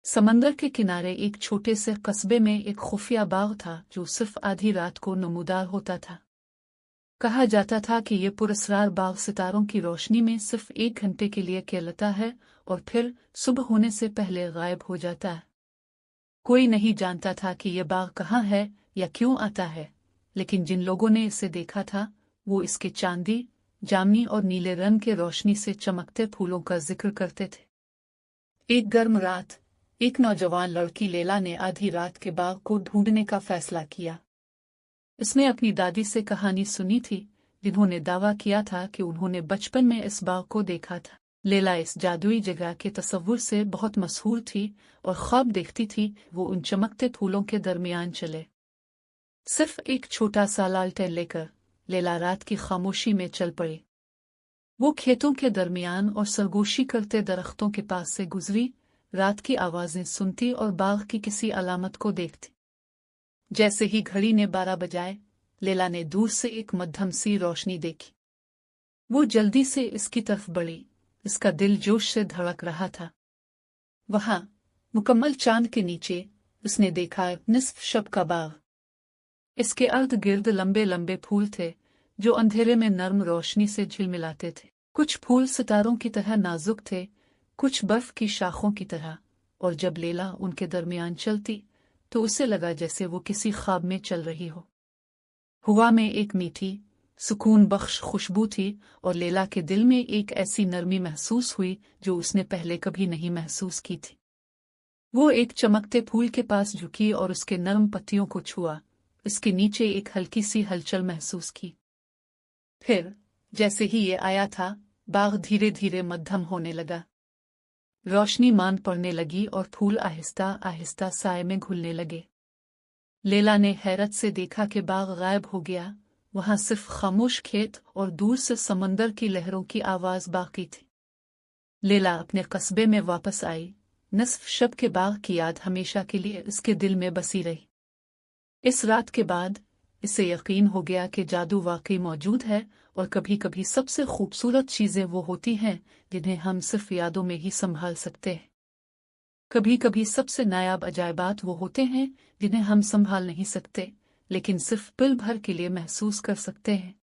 समंदर के किनारे एक छोटे से कस्बे में एक खुफिया बाग था जो सिर्फ आधी रात को नमूदार होता था। कहा जाता था कि ये पुरस्कार बाग सितारों की रोशनी में सिर्फ 1 घंटे के लिए खिलता है और फिर सुबह होने से पहले गायब हो जाता है। कोई नहीं जानता था कि यह बाग कहाँ है या क्यों आता है, लेकिन जिन लोगों ने इसे देखा था वो इसके चांदी, जामनी और नीले रंग के रोशनी से चमकते फूलों का जिक्र करते थे। एक गर्म रात एक नौजवान लड़की लैला ने आधी रात के बाग को ढूंढने का फैसला किया। इसने अपनी दादी से कहानी सुनी थी, जिन्होंने दावा किया था कि उन्होंने बचपन में इस बाग को देखा था। लैला इस जादुई जगह के तस्वुर से बहुत मशहूर थी और ख्वाब देखती थी वो उन चमकते फूलों के दरमियान चले। सिर्फ एक छोटा सा लालटेन लेकर लैला रात की खामोशी में चल पड़ी। वो खेतों के दरमियान और सरगोशी करते दरख्तों के पास से गुजरी, रात की आवाजें सुनती और बाग की किसी अलामत को देखती। जैसे ही घड़ी ने 12 बजाए, लैला ने दूर से एक मध्यम सी रोशनी देखी। वो जल्दी से इसकी तरफ बढ़ी, इसका दिल जोश से धड़क रहा था। वहां मुकम्मल चांद के नीचे उसने देखा निस्फ शब का बाग। इसके अर्ध गिर्द लंबे लंबे फूल थे जो अंधेरे में नर्म रोशनी से झिलमिलाते थे। कुछ फूल सितारों की तरह नाजुक थे, कुछ बर्फ की शाखों की तरह, और जब लैला उनके दरमियान चलती तो उसे लगा जैसे वो किसी ख्वाब में चल रही हो। हवा में एक मीठी, सुकून बख्श खुशबू थी और लैला के दिल में एक ऐसी नरमी महसूस हुई जो उसने पहले कभी नहीं महसूस की थी। वो एक चमकते फूल के पास झुकी और उसके नरम पत्तियों को छुआ, इसके नीचे एक हल्की सी हलचल महसूस की। फिर जैसे ही ये आया था, बाग धीरे धीरे मध्यम होने लगा। रोशनी मांद पड़ने लगी और फूल आहिस्ता आहिस्ता साए में घुलने लगे। लैला ने हैरत से देखा कि बाग गायब हो गया, वहां सिर्फ खामोश खेत और दूर से समंदर की लहरों की आवाज बाकी थी। लैला अपने कस्बे में वापस आई, निस्फ शब के बाग की याद हमेशा के लिए इसके दिल में बसी रही। इस रात के बाद इसे यकीन हो गया कि जादू वाकई मौजूद है और कभी-कभी सबसे खूबसूरत चीजें वो होती हैं जिन्हें हम सिर्फ यादों में ही संभाल सकते हैं। कभी-कभी सबसे नायाब अजायबात वो होते हैं जिन्हें हम संभाल नहीं सकते, लेकिन सिर्फ पल भर के लिए महसूस कर सकते हैं।